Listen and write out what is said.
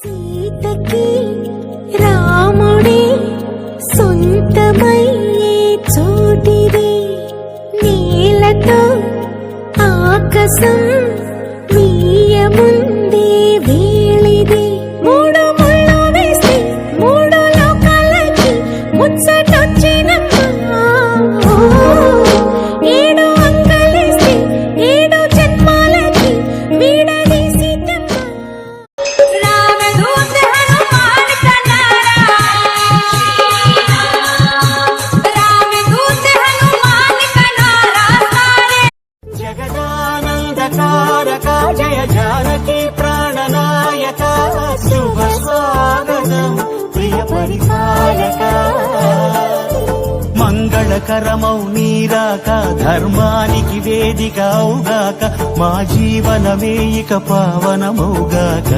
సీతకి రాముడే సొంతమయ్యే చోటిది, నేలతో ఆకాశం మీయముందే వేళిది. మూడు ముళ్ళు వేసి మూడు లోకాలకి ముచ్చటొచ్చినమ్మా, ఏడు అంకలేసి ఏడు జన్మాలకి వీడదీసి జగదానందకారక జయ జానకి ప్రాణనాయక శుభ స్వాగతం ప్రియ పరిచారక. మంగళకరమౌ నీరాక ధర్మానికి వేదిక అవుగాక, మా జీవనమే ఇక పావనమౌగాక.